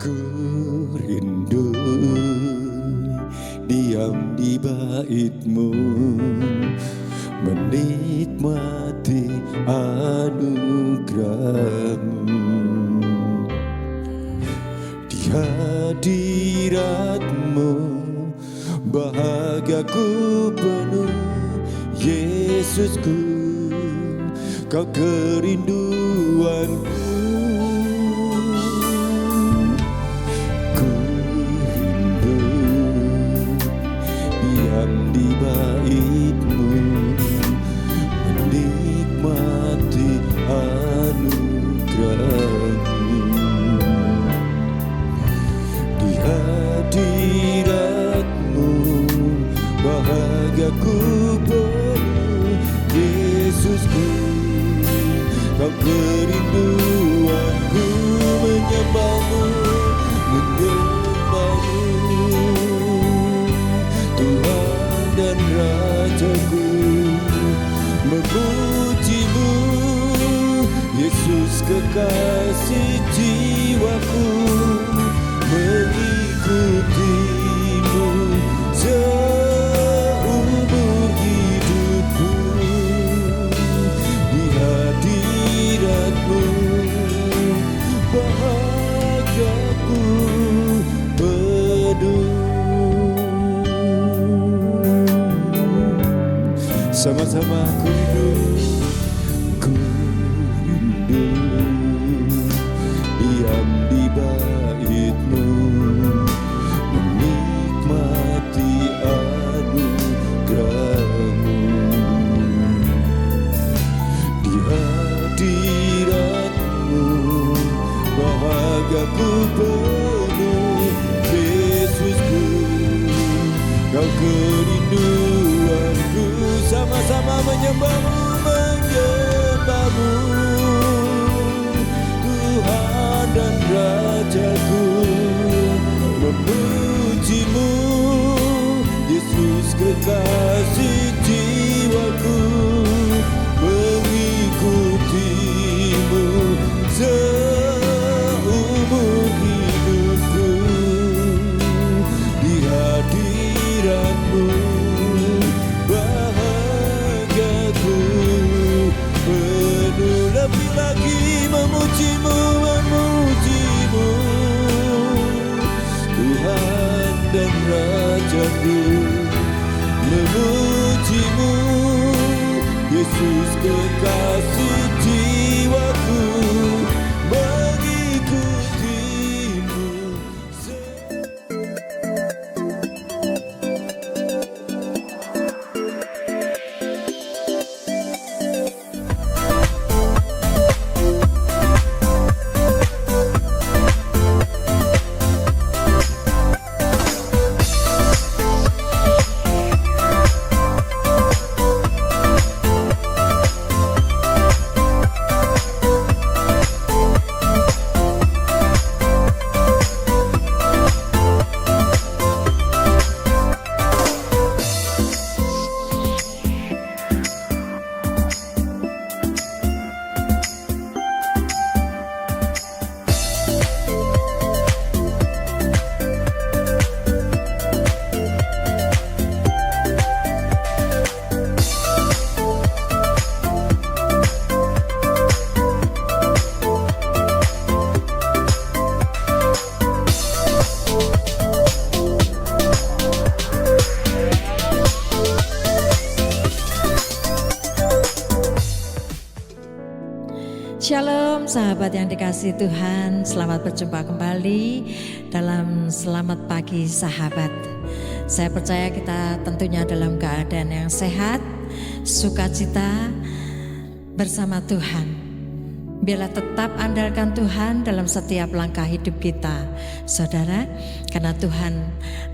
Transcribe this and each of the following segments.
Ku rindu diam di bait-Mu, menikmati anugerah-Mu. Di hadirat-Mu bahagiaku penuh, Yesusku, Kau kerinduanku. Ku rindu diam di bait-Mu, menikmati anugerah-Mu. Di hadirat-Mu bahagiaku penuh, Yesusku, Kau kerinduanku. Menyembah-Mu, menyembah-Mu, Tuhan dan Rajaku. Memuji-Mu, Yesus kekasih jiwaku. Mengikuti-Mu seumur hidupku. Di hadirat-Mu bahagiaku penuh. Sama-sama ku rindu diam di bait-Mu, menikmati anugerah-Mu. Di hadirat-Mu bahagiaku penuh, Yesusku, Kau kerinduanku. Sama-sama menyembah-Mu, menyembah-Mu, Tuhan dan Rajaku. Memuji-Mu, Yesus kekasih jiwaku. Mengikuti-Mu seumur hidupku. Di hadirat-Mu bahagiaku penuh. Lebih lagi memuji-Mu, memuji-Mu, Tuhan dan Rajaku. Memuji-Mu, Yesus kekasih jiwaku. Mengikuti-Mu. Shalom sahabat yang dikasihi Tuhan, selamat berjumpa kembali dalam Selamat Pagi Sahabat. Saya percaya kita tentunya dalam keadaan yang sehat, sukacita bersama Tuhan. Biarlah tetap andalkan Tuhan dalam setiap langkah hidup kita, saudara, karena Tuhan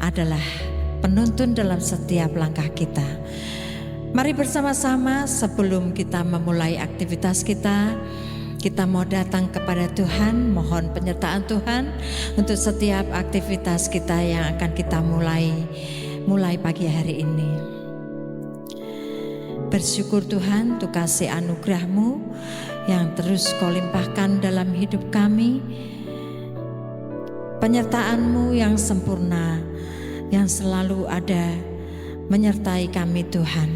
adalah penuntun dalam setiap langkah kita. Mari bersama-sama sebelum kita memulai aktivitas kita mau datang kepada Tuhan, mohon penyertaan Tuhan untuk setiap aktivitas kita yang akan kita mulai pagi hari ini. Bersyukur Tuhan untuk kasih anugerah-Mu yang terus Kau limpahkan dalam hidup kami. penyertaan-Mu yang sempurna, yang selalu ada menyertai kami Tuhan.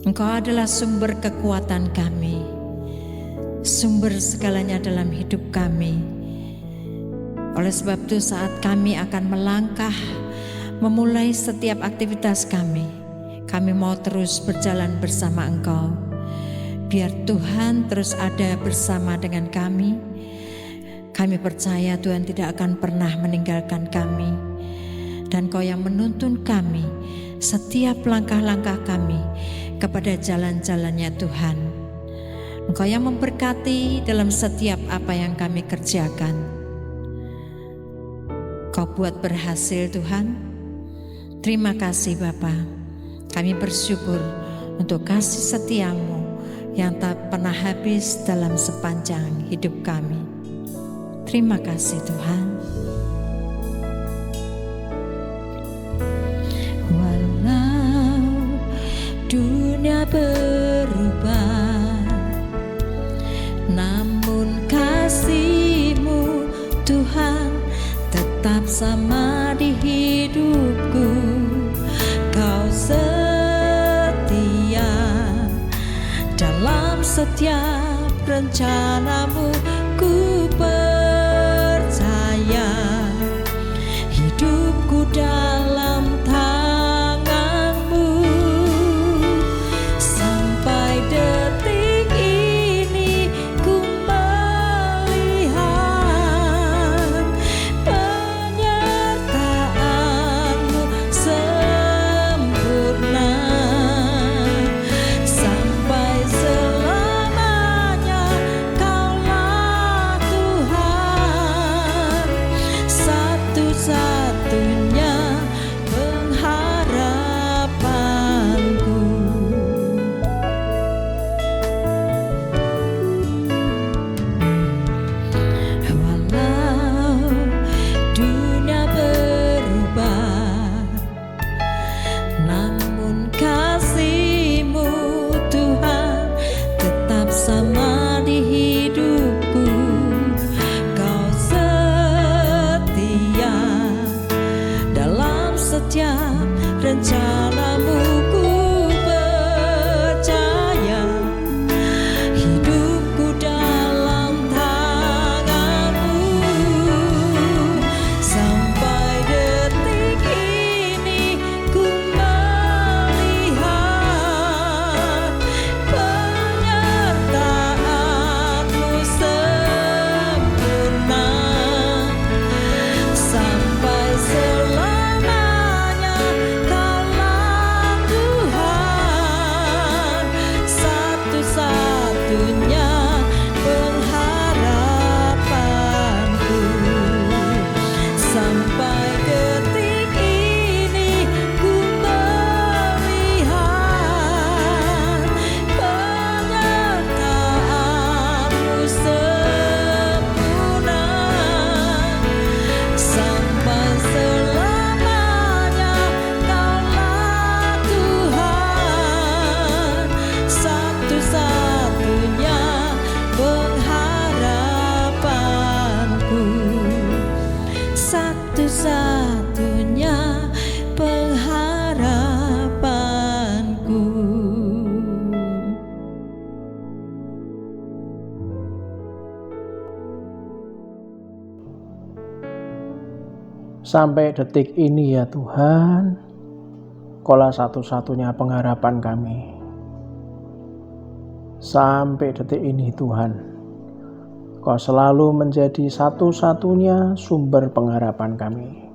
Engkau adalah sumber kekuatan kami, sumber segalanya dalam hidup kami. Oleh sebab itu saat kami akan melangkah, memulai setiap aktivitas kami mau terus berjalan bersama Engkau. Biar Tuhan terus ada bersama dengan kami. Kami percaya Tuhan tidak akan pernah meninggalkan kami. Dan Kau yang menuntun kami setiap langkah-langkah kami kepada jalan-jalannya Tuhan. Engkau yang memberkati dalam setiap apa yang kami kerjakan. Kau buat berhasil Tuhan. Terima kasih Bapa. Kami bersyukur untuk kasih setia-Mu yang tak pernah habis dalam sepanjang hidup kami. Terima kasih Tuhan. Walau dunia berubah, namun kasih-Mu Tuhan tetap sama di hidupku. Kau setia dalam setiap rencana-Mu. Ku percaya hidupku dalam tangan-Mu. Sampai detik ini ku melihat penyertaan-Mu sempurna. Sampai selamanya Kaulah Tuhan, satu-satunya pengharapanku. Walau dunia berubah, namun kasih-Mu Tuhan tetap sama di hidupku. Kau setia dalam setiap rencana-Mu. Ku percaya hidupku dalam tangan-Mu. Sampai detik ini ku melihat penyertaan-Mu sempurna. Sampai selamanya Kaulah Tuhan, satu-satunya pengharapanku. Sampai detik ini ku melihat penyertaan-Mu sempurna. Sampai selamanya Kaulah Tuhan, satu-satunya pengharapanku. Satu-satunya pengharapanku. Sampai detik ini ya Tuhan, Kaulah satu-satunya pengharapan kami. Sampai detik ini Tuhan, Kau selalu menjadi satu-satunya sumber pengharapan kami.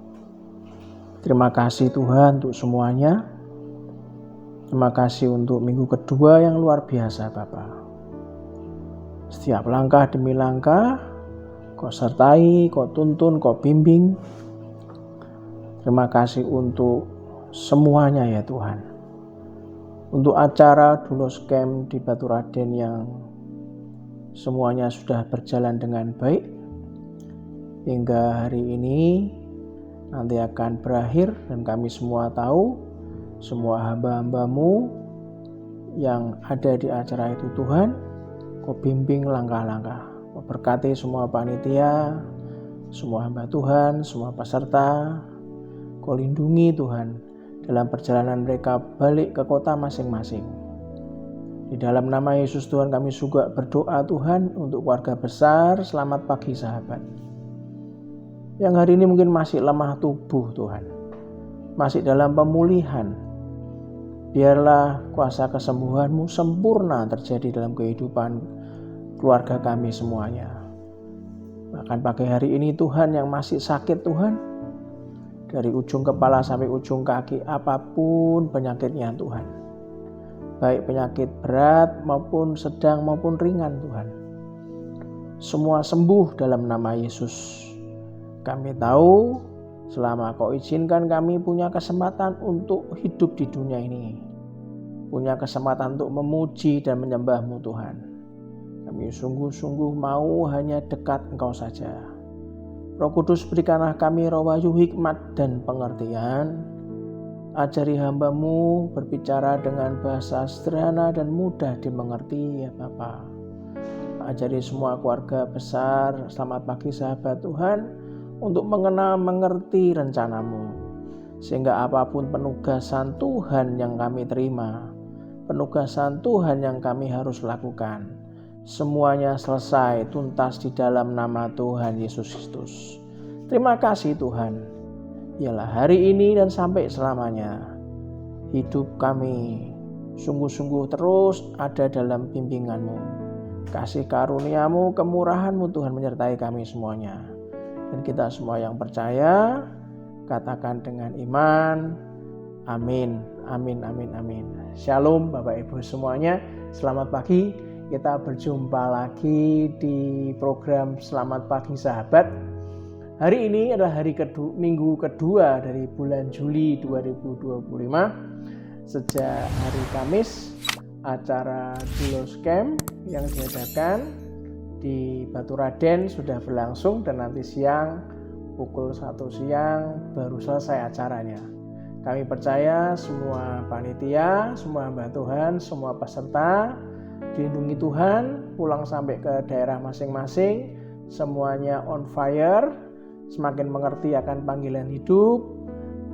Terima kasih Tuhan untuk semuanya. Terima kasih untuk minggu kedua yang luar biasa Bapa. Setiap langkah demi langkah Kau sertai, Kau tuntun, Kau bimbing. Terima kasih untuk semuanya ya Tuhan. Untuk acara Dulos Camp di Batu Raden yang semuanya sudah berjalan dengan baik hingga hari ini nanti akan berakhir, dan kami semua tahu semua hamba-hamba-Mu yang ada di acara itu Tuhan, Kau bimbing langkah-langkah, Kau berkati semua panitia, semua hamba Tuhan, semua peserta. Kau lindungi Tuhan dalam perjalanan mereka balik ke kota masing-masing. Di dalam nama Yesus Tuhan kami juga berdoa Tuhan untuk keluarga besar. Selamat pagi sahabat. Yang hari ini mungkin masih lemah tubuh Tuhan, masih dalam pemulihan. Biarlah kuasa kesembuhan-Mu sempurna terjadi dalam kehidupan keluarga kami semuanya. Bahkan pagi hari ini Tuhan yang masih sakit Tuhan, dari ujung kepala sampai ujung kaki apapun penyakitnya Tuhan. Baik penyakit berat maupun sedang maupun ringan Tuhan. Semua sembuh dalam nama Yesus. Kami tahu selama Kau izinkan kami punya kesempatan untuk hidup di dunia ini, punya kesempatan untuk memuji dan menyembah-Mu Tuhan. Kami sungguh-sungguh mau hanya dekat Engkau saja. Roh Kudus berikanlah kami roh wahyu, hikmat dan pengertian. Ajari hamba-Mu berbicara dengan bahasa sederhana dan mudah dimengerti ya Bapa. Ajari semua keluarga besar, selamat pagi sahabat Tuhan, untuk mengenal mengerti rencana-Mu. Sehingga apapun penugasan Tuhan yang kami terima, penugasan Tuhan yang kami harus lakukan, semuanya selesai tuntas di dalam nama Tuhan Yesus Kristus. Terima kasih Tuhan. Ialah hari ini dan sampai selamanya. Hidup kami sungguh-sungguh terus ada dalam bimbingan-Mu. Kasih karunia-Mu, kemurahan-Mu Tuhan menyertai kami semuanya. Dan kita semua yang percaya, katakan dengan iman, amin, amin, amin, amin. Shalom Bapak Ibu semuanya, selamat pagi. Kita berjumpa lagi di program Selamat Pagi Sahabat. Hari ini adalah minggu kedua dari bulan Juli 2025. Sejak hari Kamis, acara Dulos Camp yang diadakan di Batu Raden sudah berlangsung dan nanti siang pukul 1 siang baru selesai acaranya. Kami percaya semua panitia, semua hamba Tuhan, semua peserta dilindungi Tuhan, pulang sampai ke daerah masing-masing, semuanya on fire, semakin mengerti akan panggilan hidup,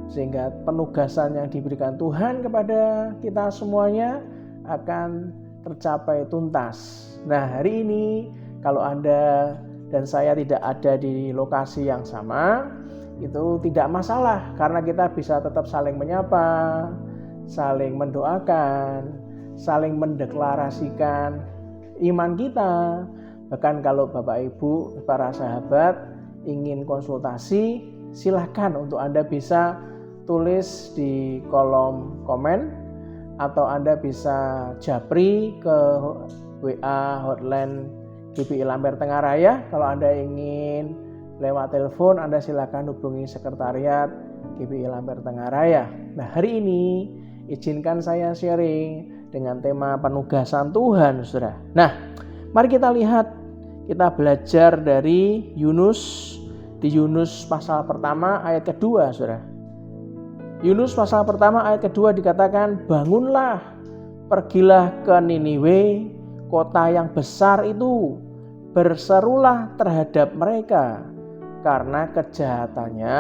sehingga penugasan yang diberikan Tuhan kepada kita semuanya akan tercapai tuntas. Nah, hari ini kalau Anda dan saya tidak ada di lokasi yang sama, itu tidak masalah karena kita bisa tetap saling menyapa, saling mendoakan, saling mendeklarasikan iman kita. Bahkan kalau Bapak Ibu, para sahabat ingin konsultasi, silakan untuk Anda bisa tulis di kolom komen atau Anda bisa japri ke WA hotline GPI Lampir Tengah Raya. Kalau Anda ingin lewat telepon, Anda silakan hubungi sekretariat GPI Lampir Tengah Raya. Nah, hari ini izinkan saya sharing dengan tema penugasan Tuhan, Saudara. Nah, mari kita lihat, kita belajar dari Yunus, di Yunus pasal pertama ayat kedua, Saudara. Yunus pasal pertama ayat kedua dikatakan, bangunlah, pergilah ke Niniwe, kota yang besar itu, berserulah terhadap mereka, karena kejahatannya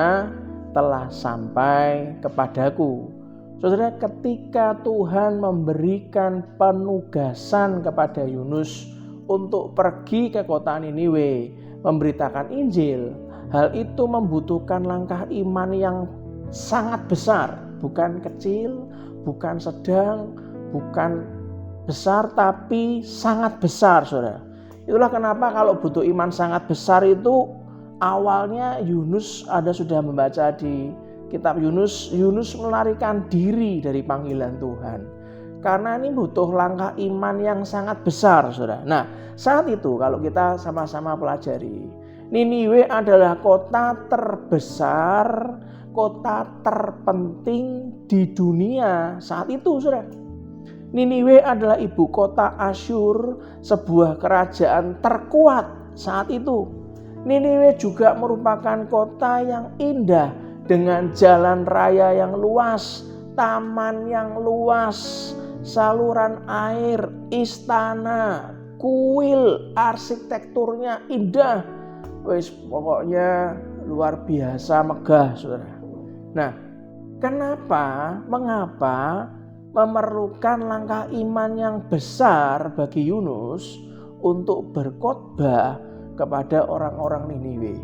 telah sampai kepadaku. Saudara, ketika Tuhan memberikan penugasan kepada Yunus untuk pergi ke kota Niniwe, memberitakan Injil, hal itu membutuhkan langkah iman yang sangat besar, bukan kecil, bukan sedang, bukan besar, tapi sangat besar, Saudara. Itulah kenapa kalau butuh iman sangat besar itu awalnya Yunus, Anda sudah membaca di kitab Yunus melarikan diri dari panggilan Tuhan. Karena ini butuh langkah iman yang sangat besar, Saudara. Nah, saat itu kalau kita sama-sama pelajari, Niniwe adalah kota terbesar, kota terpenting di dunia saat itu, Saudara. Niniwe adalah ibu kota Asyur, sebuah kerajaan terkuat saat itu. Niniwe juga merupakan kota yang indah dengan jalan raya yang luas, taman yang luas, saluran air, istana, kuil, arsitekturnya indah, Wis pokoknya luar biasa megah, saudara. Nah, mengapa memerlukan langkah iman yang besar bagi Yunus untuk berkhotbah kepada orang-orang Niniwe?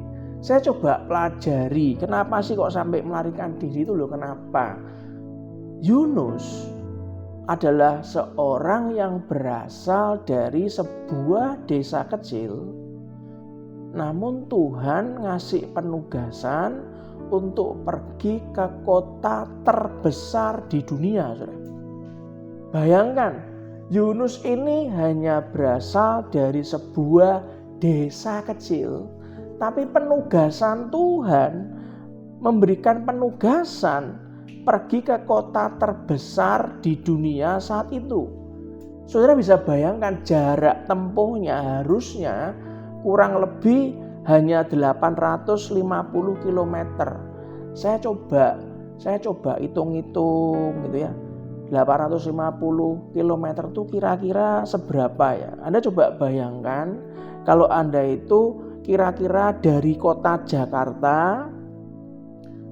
Saya coba pelajari, kenapa sih kok sampai melarikan diri itu loh, kenapa? Yunus adalah seorang yang berasal dari sebuah desa kecil, namun Tuhan ngasih penugasan untuk pergi ke kota terbesar di dunia. Bayangkan, Yunus ini hanya berasal dari sebuah desa kecil, tapi penugasan Tuhan memberikan penugasan pergi ke kota terbesar di dunia saat itu. Saudara bisa bayangkan jarak tempuhnya harusnya kurang lebih hanya 850 km. Saya coba hitung-hitung gitu ya. 850 km itu kira-kira seberapa ya? Anda coba bayangkan kalau Anda itu kira-kira dari kota Jakarta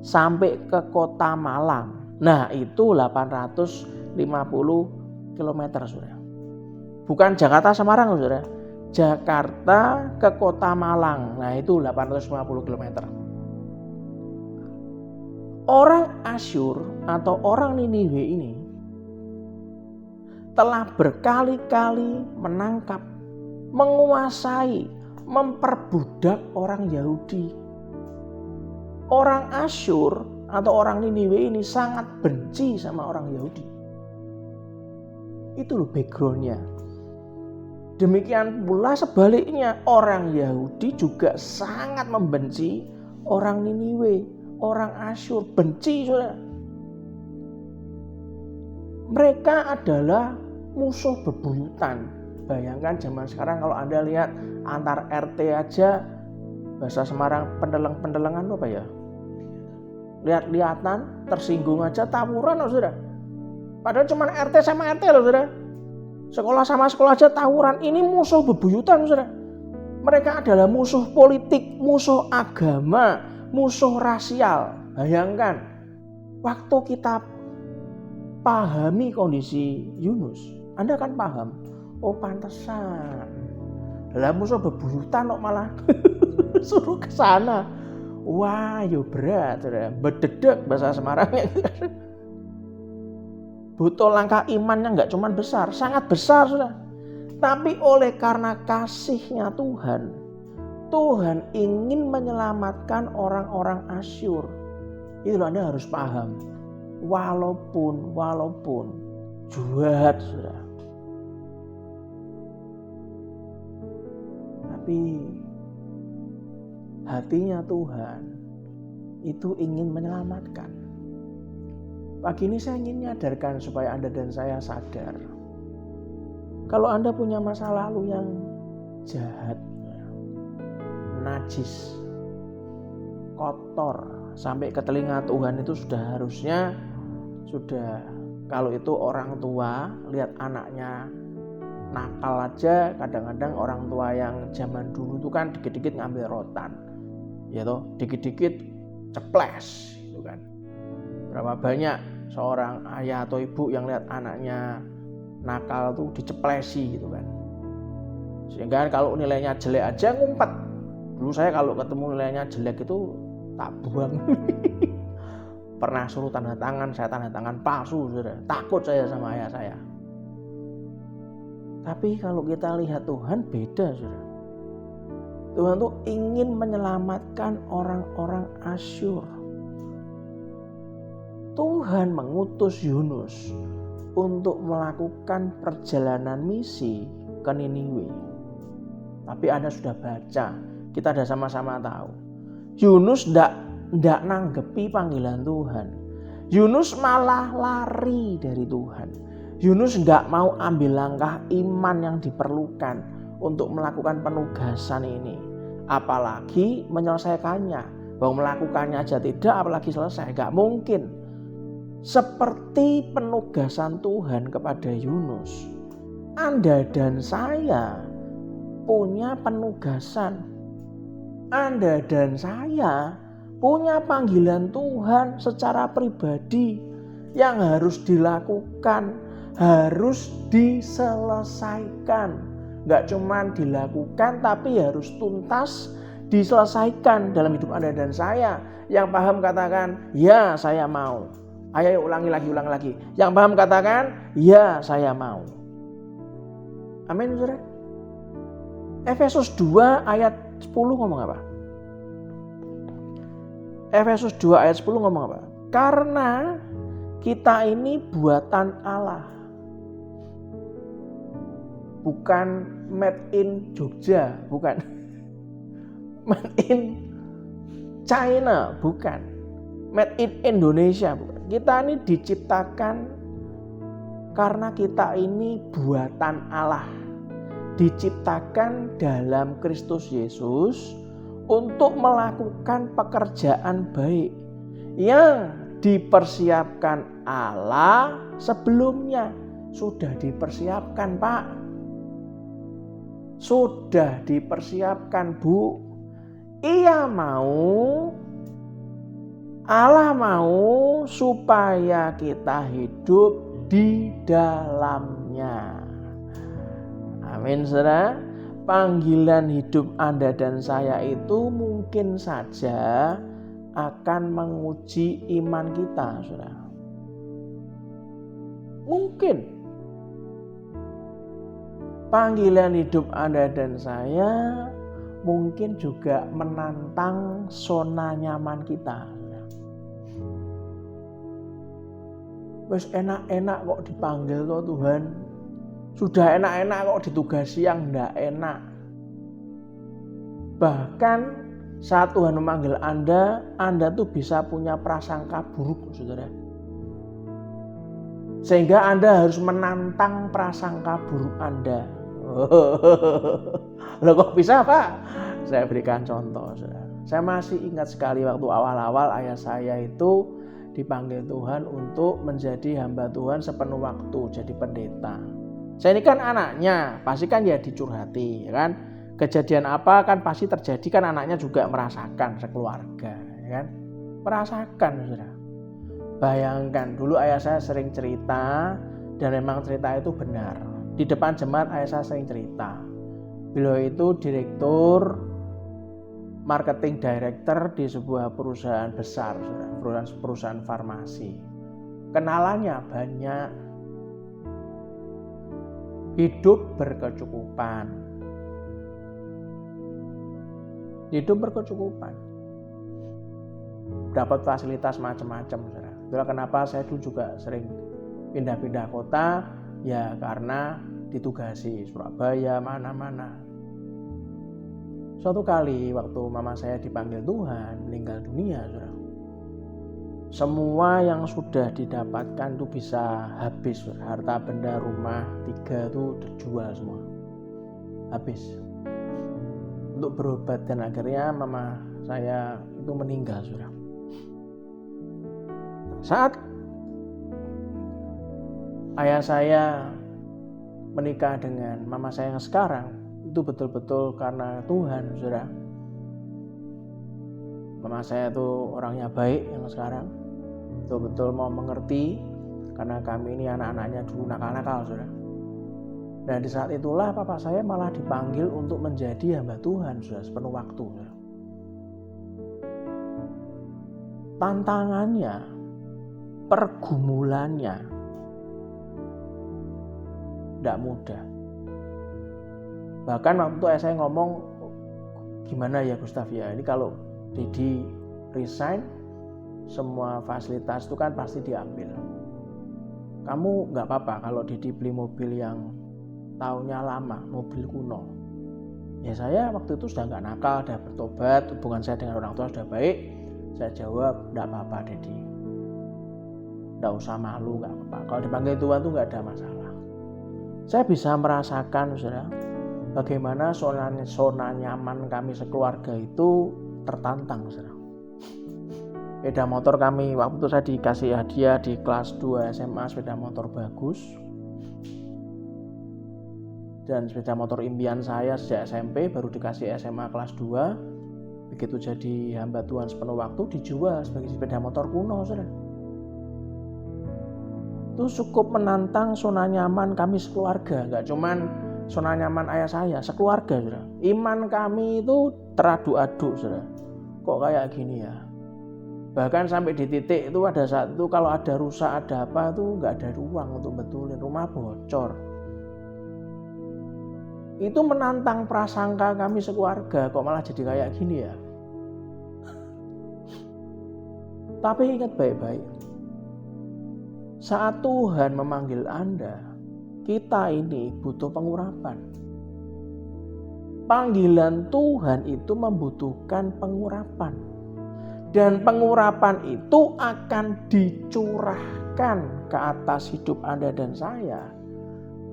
sampai ke kota Malang. Nah, itu 850 km, saudara. Bukan Jakarta Semarang, saudara. Jakarta ke kota Malang. Nah, itu 850 km. Orang Asyur atau orang Niniwe ini telah berkali-kali menangkap, menguasai, memperbudak orang Yahudi. Orang Asyur atau orang Niniwe ini sangat benci sama orang Yahudi. Itu loh backgroundnya. Demikian pula sebaliknya, orang Yahudi juga sangat membenci orang Niniwe, orang Asyur, benci, saudara. Mereka adalah musuh bebuyutan. Bayangkan zaman sekarang kalau Anda lihat antar RT aja, bahasa Semarang pendelengan apa ya? Lihat-lihatan, tersinggung aja tawuran loh, saudara. Padahal cuma RT sama RT loh, saudara. Sekolah sama sekolah aja tawuran. Ini musuh bebuyutan, saudara. Mereka adalah musuh politik, musuh agama, musuh rasial. Bayangkan, waktu kita pahami kondisi Yunus, Anda kan paham, oh pantesan lah musuh bebuyutan kok malah suruh ke sana. Wah, yo berat, saudara. Bededek bahasa Semarangnya. Butuh langkah imannya nggak cuma besar, sangat besar, saudara. Tapi oleh karena kasihnya Tuhan, Tuhan ingin menyelamatkan orang-orang Asyur. Itu Anda harus paham. Walaupun jahat, saudara. Tapi hatinya Tuhan itu ingin menyelamatkan. Pagi ini saya ingin menyadarkan supaya Anda dan saya sadar. Kalau Anda punya masa lalu yang jahat, najis, kotor, sampai ke telinga Tuhan, itu sudah kalau itu orang tua lihat anaknya nakal aja, kadang-kadang orang tua yang zaman dulu itu kan dikit-dikit ngambil rotan, ya toh, dikit-dikit ceples, gitu kan. Berapa banyak seorang ayah atau ibu yang lihat anaknya nakal tuh diceplesi, gitu kan. Sehingga kalau nilainya jelek aja ngumpet. Dulu saya kalau ketemu nilainya jelek itu tak buang. Pernah suruh tanda tangan, saya tanda tangan palsu, saudara. Takut saya sama ayah saya. Tapi kalau kita lihat Tuhan beda, saudara. Tuhan tuh ingin menyelamatkan orang-orang Asyur. Tuhan mengutus Yunus untuk melakukan perjalanan misi ke Niniwe. Tapi Anda sudah baca, kita sudah sama-sama tahu. Yunus tidak nanggepi panggilan Tuhan. Yunus malah lari dari Tuhan. Yunus tidak mau ambil langkah iman yang diperlukan untuk melakukan penugasan ini. Apalagi menyelesaikannya. Bahwa melakukannya aja tidak, apalagi selesai. Gak mungkin. Seperti penugasan Tuhan kepada Yunus, Anda dan saya punya penugasan. Anda dan saya punya panggilan Tuhan secara pribadi yang harus dilakukan, harus diselesaikan. Nggak cuma dilakukan tapi harus tuntas diselesaikan dalam hidup Anda dan saya. Yang paham katakan, ya saya mau. Ayo ulangi lagi. Yang paham katakan, ya saya mau. Amin, saudara. Efesus 2 ayat 10 ngomong apa? Efesus 2 ayat 10 ngomong apa? Karena kita ini buatan Allah. Bukan made in Jogja, bukan. Made in China, bukan. Made in Indonesia, bukan. Kita ini diciptakan karena kita ini buatan Allah. Diciptakan dalam Kristus Yesus untuk melakukan pekerjaan baik yang dipersiapkan Allah sebelumnya. Sudah dipersiapkan, Pak. Sudah dipersiapkan, Bu. Allah mau supaya kita hidup di dalamnya. Amin, saudara. Panggilan hidup Anda dan saya itu mungkin saja akan menguji iman kita, saudara. Mungkin. Panggilan hidup Anda dan saya mungkin juga menantang zona nyaman kita. Wes enak-enak kok dipanggil toh Tuhan. Sudah enak-enak kok ditugasi yang enggak enak. Bahkan saat Tuhan memanggil Anda tuh bisa punya prasangka buruk, saudara. Sehingga Anda harus menantang prasangka buruk Anda. Loh kok bisa, Pak? Saya berikan contoh, saudara. Saya masih ingat sekali waktu awal-awal ayah saya itu dipanggil Tuhan untuk menjadi hamba Tuhan sepenuh waktu, jadi pendeta. Saya ini kan anaknya, pasti kan ya dicurhati, ya kan? Kejadian apa kan pasti terjadi, kan anaknya juga merasakan sekeluarga, ya kan? Merasakan, saudara. Bayangkan, dulu ayah saya sering cerita, dan memang cerita itu benar. Di depan jemaat ayah saya sering cerita. Beliau itu direktur, marketing director di sebuah perusahaan besar, saudara. Perusahaan farmasi. Kenalannya banyak. Hidup berkecukupan. Dapat fasilitas macam-macam, saudara. Itulah kenapa saya dulu juga sering pindah-pindah kota, ya karena ditugasi Surabaya, mana-mana. Suatu kali waktu mama saya dipanggil Tuhan, meninggal dunia, saudara. Semua yang sudah didapatkan itu bisa habis, harta benda rumah 3 itu dijual semua, habis untuk berobat, dan akhirnya mama saya itu meninggal, saudara. Saat ayah saya menikah dengan mama saya yang sekarang, itu betul-betul karena Tuhan, saudara. Mama saya itu orangnya baik yang sekarang, betul-betul mau mengerti, karena kami ini anak-anaknya dulu nakal-nakal, saudara. Dan di saat itulah papa saya malah dipanggil untuk menjadi hamba Tuhan, saudara, sepenuh waktu, saudara. Tantangannya, pergumulannya tidak mudah. Bahkan waktu itu saya ngomong, gimana ya Gustaf ya, ini kalau Didi resign, semua fasilitas itu kan pasti diambil. Kamu nggak apa-apa kalau Didi beli mobil yang tahunnya lama, mobil kuno. Ya saya waktu itu sudah nggak nakal, sudah bertobat, hubungan saya dengan orang tua sudah baik. Saya jawab, nggak apa-apa Didi, nggak usah malu, nggak apa-apa. Kalau dipanggil Tuhan itu nggak ada masalah. Saya bisa merasakan, saudara, bagaimana zona nyaman kami sekeluarga itu tertantang, saudara. Sepeda motor kami, waktu itu saya dikasih hadiah di kelas 2 SMA, sepeda motor bagus. Dan sepeda motor impian saya sejak SMP, baru dikasih SMA kelas 2. begitu jadi hamba Tuhan sepenuh waktu dijual sebagai sepeda motor kuno, saudara. Itu cukup menantang zona nyaman kami sekeluarga, nggak cuman zona nyaman ayah saya, sekeluarga, saudara. Iman kami itu teradu-adu, saudara. Kok kayak gini ya? Bahkan sampai di titik itu ada saat itu kalau ada rusak, ada apa itu nggak ada ruang untuk betulin, rumah bocor. Itu menantang prasangka kami sekeluarga, kok malah jadi kayak gini ya. Tapi ingat baik-baik, saat Tuhan memanggil Anda, kita ini butuh pengurapan. Panggilan Tuhan itu membutuhkan pengurapan. Dan pengurapan itu akan dicurahkan ke atas hidup Anda dan saya.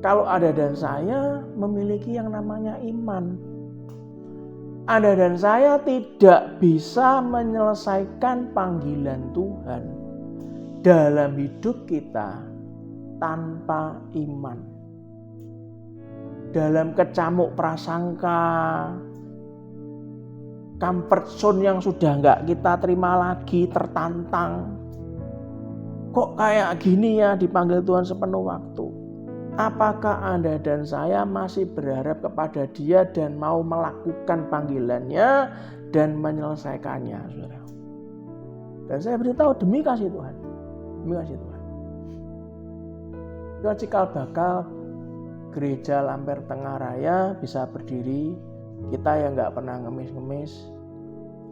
Kalau Anda dan saya memiliki yang namanya iman. Anda dan saya tidak bisa menyelesaikan panggilan Tuhan dalam hidup kita tanpa iman. Dalam kecamuk prasangka, comfort zone yang sudah nggak kita terima lagi, tertantang. Kok kayak gini ya dipanggil Tuhan sepenuh waktu? Apakah Anda dan saya masih berharap kepada Dia dan mau melakukan panggilannya dan menyelesaikannya, saudara? Dan saya beritahu demi kasih Tuhan, demi kasih Tuhan. Itu cikal bakal gereja Lamper Tengah Raya bisa berdiri. Kita yang nggak pernah ngemis-ngemis.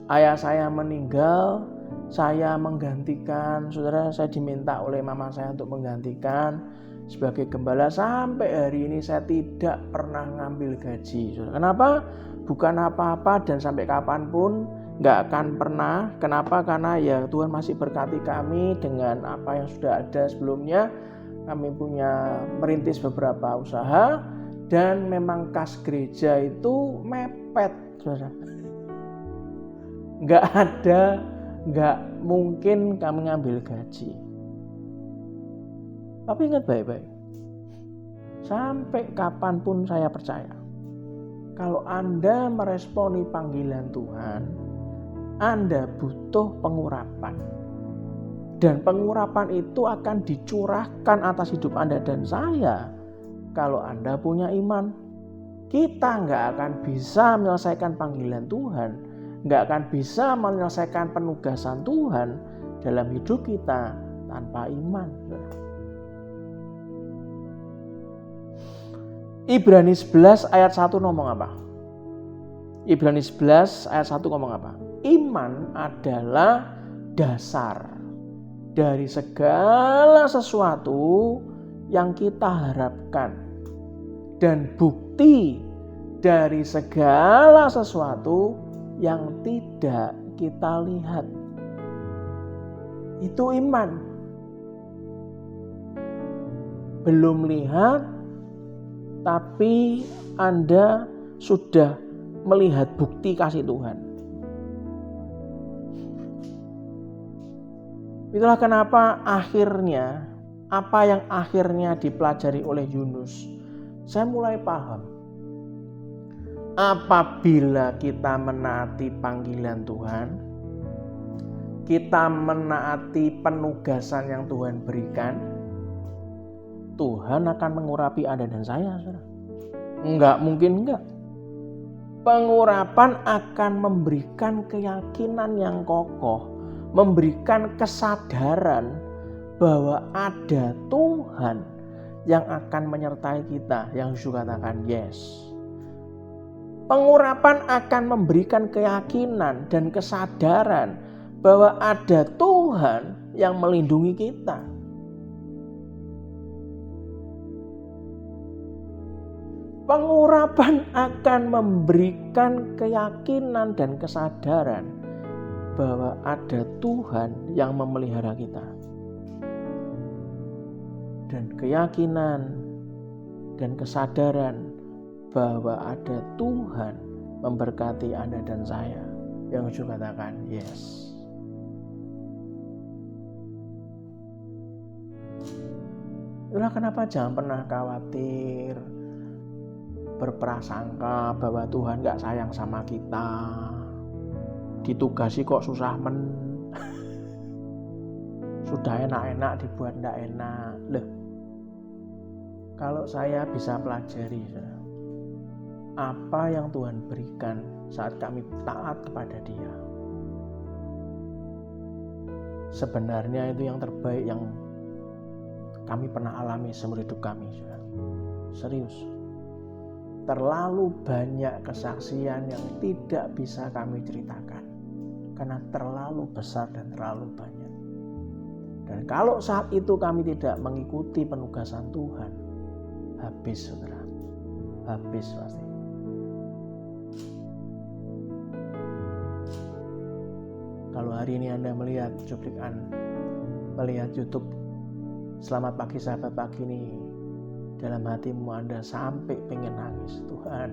Ayah saya meninggal, saya menggantikan. Saudara, saya diminta oleh mama saya untuk menggantikan sebagai gembala. Sampai hari ini saya tidak pernah ngambil gaji. Saudara, kenapa? Bukan apa-apa dan sampai kapanpun nggak akan pernah. Kenapa? Karena ya Tuhan masih berkati kami dengan apa yang sudah ada sebelumnya. Kami punya merintis beberapa usaha. Dan memang kas gereja itu mepet, saudara. Nggak mungkin kami ngambil gaji. Tapi ingat baik-baik, sampai kapanpun saya percaya, kalau Anda meresponi panggilan Tuhan, Anda butuh pengurapan. Dan pengurapan itu akan dicurahkan atas hidup Anda dan saya. Kalau Anda punya iman, kita nggak akan bisa menyelesaikan panggilan Tuhan, nggak akan bisa menyelesaikan penugasan Tuhan dalam hidup kita tanpa iman. Ibrani 11 ayat 1 ngomong apa? Ibrani 11 ayat 1 ngomong apa? Iman adalah dasar dari segala sesuatu yang kita harapkan dan bukti dari segala sesuatu yang tidak kita lihat. Itu iman. Belum lihat, tapi Anda sudah melihat bukti kasih Tuhan. Itulah kenapa akhirnya apa yang akhirnya dipelajari oleh Yunus, saya mulai paham. Apabila kita menaati panggilan Tuhan, kita menaati penugasan yang Tuhan berikan, Tuhan akan mengurapi Anda dan saya, saudara. Enggak mungkin enggak. Pengurapan akan memberikan keyakinan yang kokoh, memberikan kesadaran bahwa ada Tuhan yang akan menyertai kita, yang Yesus katakan yes. Pengurapan akan memberikan keyakinan dan kesadaran bahwa ada Tuhan yang melindungi kita. Pengurapan akan memberikan keyakinan dan kesadaran bahwa ada Tuhan yang memelihara kita. Dan keyakinan dan kesadaran bahwa ada Tuhan memberkati Anda dan saya, yang Yesus katakan yes. Itulah kenapa jangan pernah khawatir, berprasangka bahwa Tuhan gak sayang sama kita. ditugasi kok susah sudah enak-enak dibuat ndak enak. Loh, kalau saya bisa pelajari, saudara, apa yang Tuhan berikan saat kami taat kepada Dia, sebenarnya itu yang terbaik yang kami pernah alami seumur hidup kami, saudara. Serius. Terlalu banyak kesaksian yang tidak bisa kami ceritakan karena terlalu besar dan terlalu banyak. Dan kalau saat itu kami tidak mengikuti penugasan Tuhan, habis, saudara. Habis pasti. Kalau hari ini Anda melihat cuplikan, melihat YouTube Selamat Pagi Sahabat Pagi ini, dalam hatimu Anda sampai pengen nangis. Tuhan,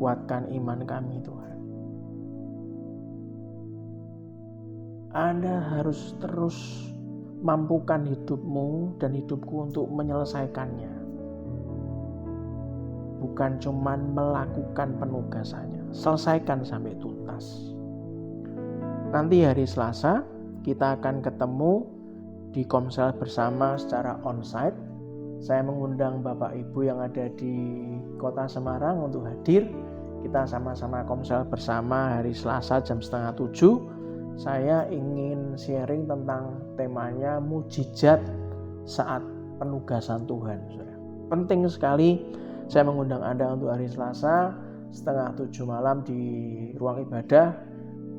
kuatkan iman kami, Tuhan. Anda harus terus mampukan hidupmu dan hidupku untuk menyelesaikannya. Bukan cuman melakukan penugasannya, selesaikan sampai tuntas. Nanti hari Selasa kita akan ketemu di Komsel bersama secara onsite. Saya mengundang Bapak Ibu yang ada di Kota Semarang untuk hadir. Kita sama-sama Komsel bersama hari Selasa jam 6:30. Saya ingin sharing tentang temanya mujizat saat penugasan Tuhan. Penting sekali. Saya mengundang Anda untuk hari Selasa 6:30 malam di ruang ibadah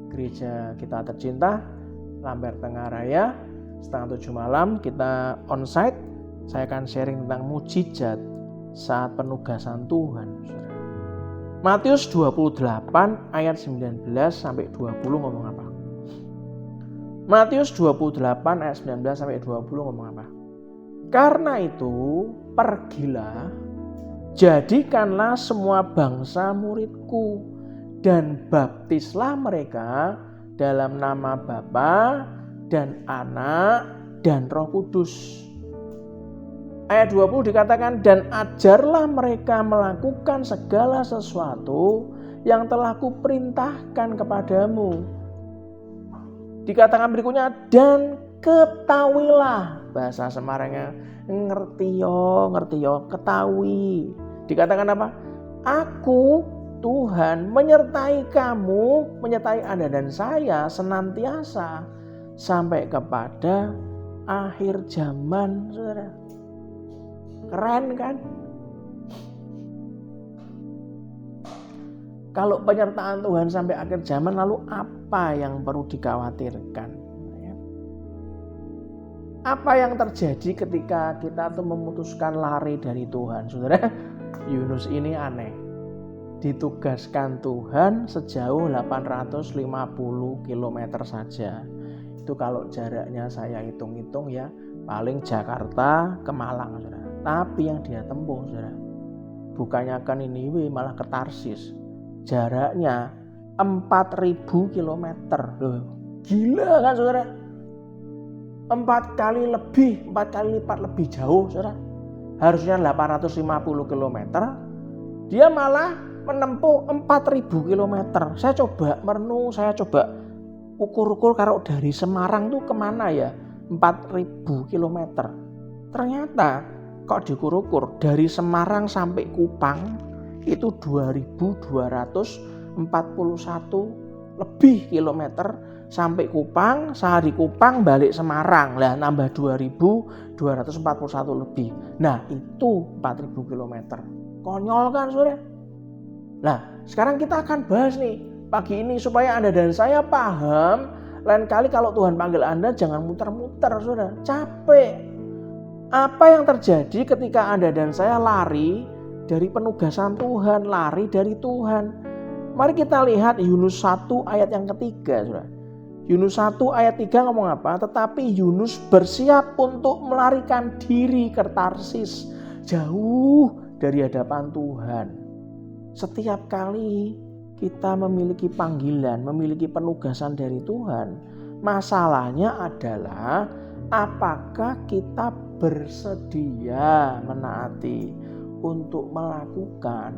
Gereja Kita Tercinta, Lamber Tengah Raya. 6:30 malam kita onsite. Saya akan sharing tentang mujizat saat penugasan Tuhan. Matius 28 ayat 19 sampai 20 ngomong apa? Matius 28 ayat 19 sampai 20 ngomong apa? Karena itu pergilah, jadikanlah semua bangsa muridku dan baptislah mereka dalam nama Bapa dan Anak dan Roh Kudus. Ayat 20 dikatakan, dan ajarlah mereka melakukan segala sesuatu yang telah kuperintahkan kepadamu. Dikatakan berikutnya, dan ketahuilah, bahasa Semarangnya ngerti yo, ketahui. Dikatakan apa? Aku Tuhan menyertai kamu, menyertai Anda dan saya senantiasa sampai kepada akhir zaman, saudara. Keren kan? Kalau penyertaan Tuhan sampai akhir zaman, lalu apa yang perlu dikhawatirkan? Apa yang terjadi ketika kita tuh memutuskan lari dari Tuhan, saudara? Yunus ini aneh. Ditugaskan Tuhan sejauh 850 km saja. Itu kalau jaraknya saya hitung-hitung ya, paling Jakarta ke Malang, saudara. Tapi yang dia tempuh, saudara, bukannya kan ini malah ke Tarsis. Jaraknya 4.000 km. Loh, gila kan, saudara? 4 kali lipat lebih jauh, saudara. Harusnya 850 km. Dia malah menempuh 4.000 km. Saya coba merenung, saya coba ukur-ukur kalau dari Semarang tuh kemana ya 4.000 km. Ternyata kok diukur-ukur dari Semarang sampai Kupang itu 2.241 lebih kilometer sampai Kupang, sehari Kupang balik Semarang lah nambah 2.241 lebih. Nah itu 4.000 km. Konyol kan, saudara? Nah sekarang kita akan bahas nih pagi ini supaya Anda dan saya paham. Lain kali kalau Tuhan panggil Anda jangan muter-muter, saudara. Capek. Apa yang terjadi ketika Anda dan saya lari dari penugasan Tuhan, lari dari Tuhan? Mari kita lihat Yunus 1 ayat yang ketiga, saudara. Yunus 1 ayat 3 ngomong apa? Tetapi Yunus bersiap untuk melarikan diri ke Tarsis, jauh dari hadapan Tuhan. Setiap kali kita memiliki panggilan, memiliki penugasan dari Tuhan, masalahnya adalah apakah kita bersedia menaati untuk melakukan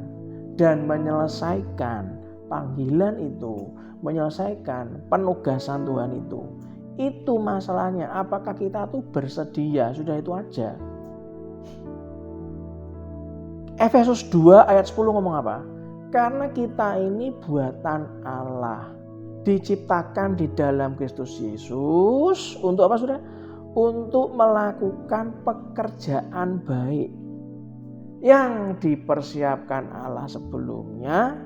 dan menyelesaikan panggilan itu, menyelesaikan penugasan Tuhan itu. Itu masalahnya, apakah kita tuh bersedia? Sudah itu aja. Efesus 2 ayat 10 ngomong apa? Karena kita ini buatan Allah, diciptakan di dalam Kristus Yesus untuk apa saudara? Untuk melakukan pekerjaan baik yang dipersiapkan Allah sebelumnya.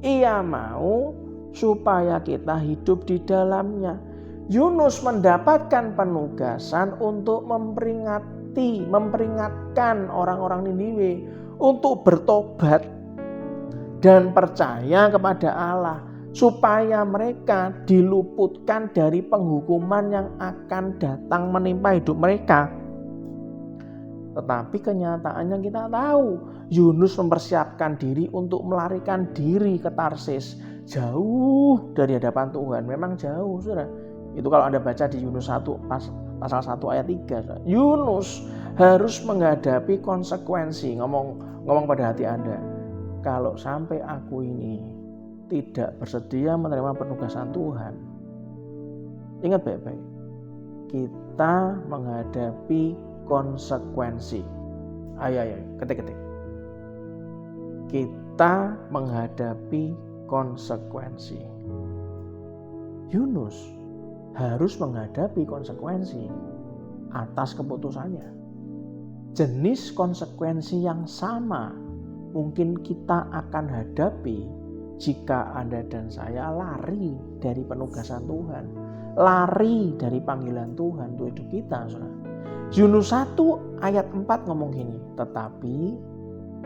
Ia mau supaya kita hidup di dalamnya. Yunus mendapatkan penugasan untuk memperingatkan orang-orang Niniwe untuk bertobat dan percaya kepada Allah, supaya mereka diluputkan dari penghukuman yang akan datang menimpa hidup mereka. Tetapi kenyataannya kita tahu, Yunus mempersiapkan diri untuk melarikan diri ke Tarsis, jauh dari hadapan Tuhan. Memang jauh, saudara. Itu kalau Anda baca di Yunus 1 pasal 1 ayat 3. Saudara. Yunus harus menghadapi konsekuensi. Ngomong pada hati Anda, kalau sampai aku ini tidak bersedia menerima penugasan Tuhan, ingat baik-baik, kita menghadapi konsekuensi. Ayo, ketik. Kita menghadapi konsekuensi. Yunus harus menghadapi konsekuensi atas keputusannya. Jenis konsekuensi yang sama mungkin kita akan hadapi jika Anda dan saya lari dari penugasan Tuhan, lari dari panggilan Tuhan untuk hidup kita. Saudara. Yunus 1 ayat 4 ngomong gini, tetapi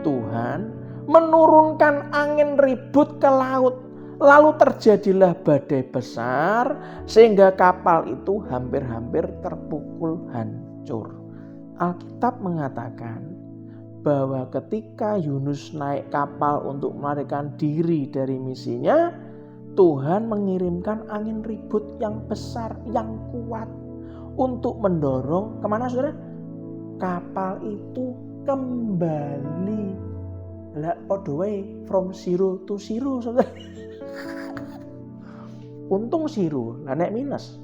Tuhan menurunkan angin ribut ke laut, lalu terjadilah badai besar sehingga kapal itu hampir-hampir terpukul hancur. Alkitab mengatakan bahwa ketika Yunus naik kapal untuk melarikan diri dari misinya, Tuhan mengirimkan angin ribut yang besar, yang kuat untuk mendorong kemana saudara? Kapal itu kembali. Lah all the way from zero to zero saudara. Untung zero, lah naik minus.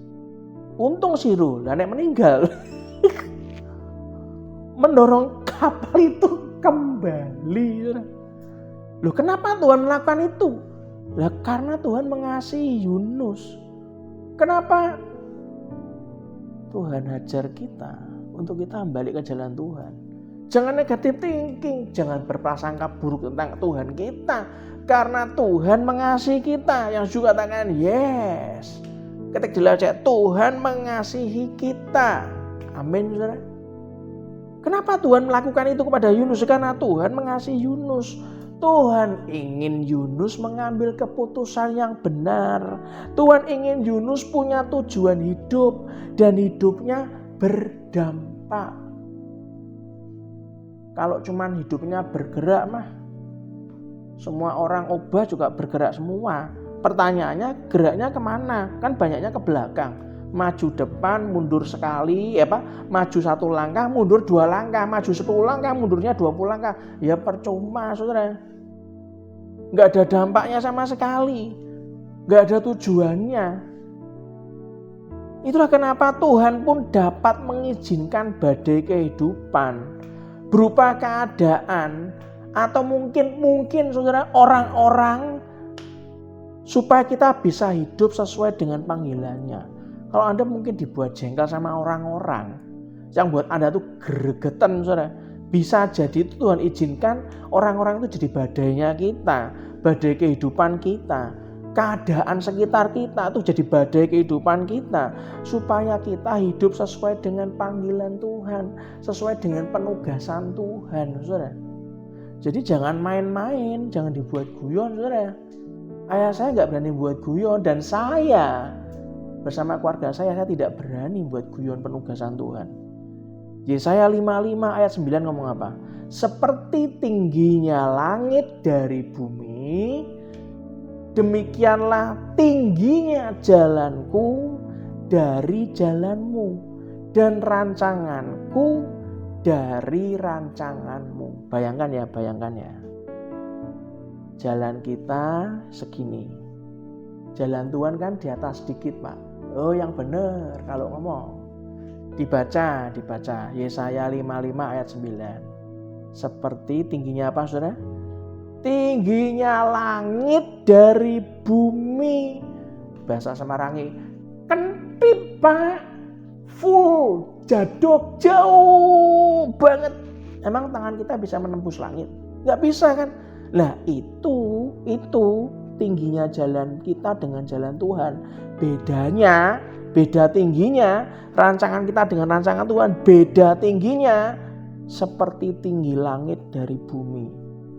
Untung zero, lah naik meninggal. Mendorong kapal itu kembali. Loh, kenapa Tuhan melakukan itu? Lah karena Tuhan mengasihi Yunus. Kenapa Tuhan hajar kita untuk kita balik ke jalan Tuhan? Jangan negatif thinking, jangan berprasangka buruk tentang Tuhan kita. Karena Tuhan mengasihi kita. Yang juga katakan yes. Ketik jelas Tuhan mengasihi kita. Amin saudara. Kenapa Tuhan melakukan itu kepada Yunus? Karena Tuhan mengasihi Yunus. Tuhan ingin Yunus mengambil keputusan yang benar. Tuhan ingin Yunus punya tujuan hidup dan hidupnya berdampak. Kalau cuman hidupnya bergerak mah, semua orang obah juga bergerak semua. Pertanyaannya geraknya kemana? Kan banyaknya ke belakang. Maju depan, mundur sekali, maju 1 langkah, mundur 2 langkah, maju 10 langkah, mundurnya 20 langkah. Ya percuma saudara. Nggak ada dampaknya sama sekali. Nggak ada tujuannya. Itulah kenapa Tuhan pun dapat mengizinkan badai kehidupan berupa keadaan atau mungkin saudara orang-orang supaya kita bisa hidup sesuai dengan panggilannya. Kalau Anda mungkin dibuat jengkel sama orang-orang yang buat Anda tuh gregetan saudara, bisa jadi itu Tuhan izinkan orang-orang itu jadi badainya kita, badai kehidupan kita. Keadaan sekitar kita itu jadi badai kehidupan kita supaya kita hidup sesuai dengan panggilan Tuhan, sesuai dengan penugasan Tuhan, saudara. Jadi jangan main-main, jangan dibuat guyon, saudara. Ayah saya nggak berani buat guyon dan saya bersama keluarga saya tidak berani buat guyon penugasan Tuhan. Yesaya 55 ayat 9 ngomong apa? Seperti tingginya langit dari bumi, demikianlah tingginya jalanku dari jalanmu dan rancanganku dari rancanganmu. Bayangkan ya. jalan kita segini. Jalan Tuhan kan di atas sedikit, Pak. Oh, yang benar kalau ngomong. Dibaca Yesaya 55 ayat 9. Seperti tingginya apa, Saudara? Tingginya langit dari bumi. Bahasa Semarangi, kentip, Pak. Full, jadok, jauh banget. Emang tangan kita bisa menembus langit? Nggak bisa kan? Lah itu tingginya jalan kita dengan jalan Tuhan. Beda tingginya, rancangan kita dengan rancangan Tuhan beda tingginya, seperti tinggi langit dari bumi.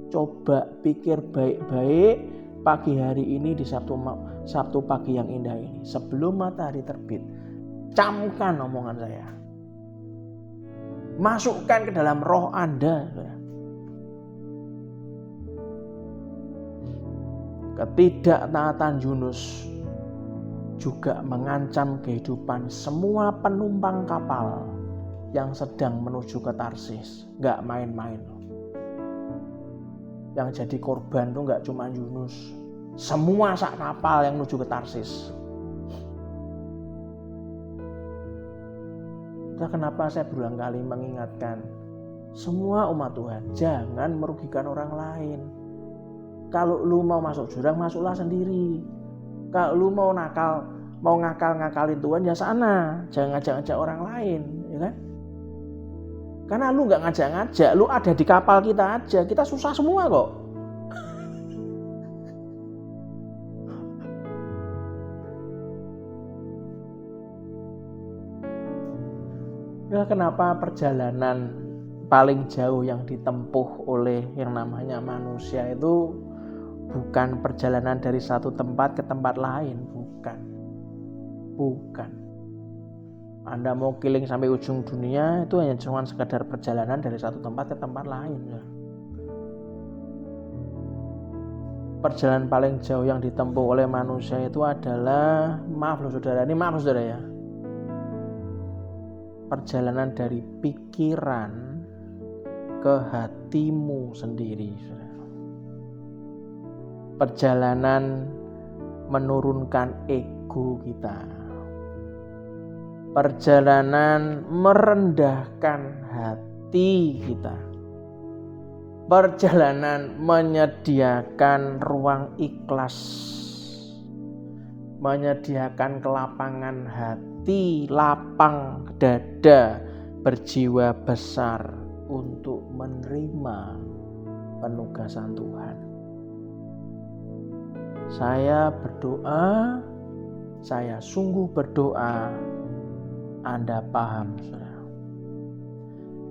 Coba pikir baik-baik pagi hari ini di Sabtu pagi yang indah ini. Sebelum matahari terbit, camkan omongan saya. Masukkan ke dalam roh Anda. Ketidaktaatan Yunus juga mengancam kehidupan semua penumpang kapal yang sedang menuju ke Tarsis. Gak main-main. Yang jadi korban tuh gak cuma Yunus, semua sak kapal yang menuju ke Tarsis. Kenapa saya berulang kali mengingatkan semua umat Tuhan, jangan merugikan orang lain. Kalau lu mau masuk jurang, masuklah sendiri. Kalau lu mau ngakal-ngakalin Tuhan, ya sana. Jangan ngajak-ngajak orang lain, ya kan? Karena lu nggak ngajak-ngajak, lu ada di kapal kita aja, kita susah semua kok. Ya, kenapa perjalanan paling jauh yang ditempuh oleh yang namanya manusia itu bukan perjalanan dari satu tempat ke tempat lain, bukan. Anda mau keliling sampai ujung dunia itu hanya cuma sekedar perjalanan dari satu tempat ke tempat lain. Ya. Perjalanan paling jauh yang ditempuh oleh manusia itu adalah, maaf saudara ya, perjalanan dari pikiran ke hatimu sendiri. Perjalanan menurunkan ego kita. Perjalanan merendahkan hati kita. Perjalanan menyediakan ruang ikhlas. Menyediakan kelapangan hati, lapang dada, berjiwa besar untuk menerima penugasan Tuhan. Saya berdoa, saya sungguh berdoa, Anda paham, saudara.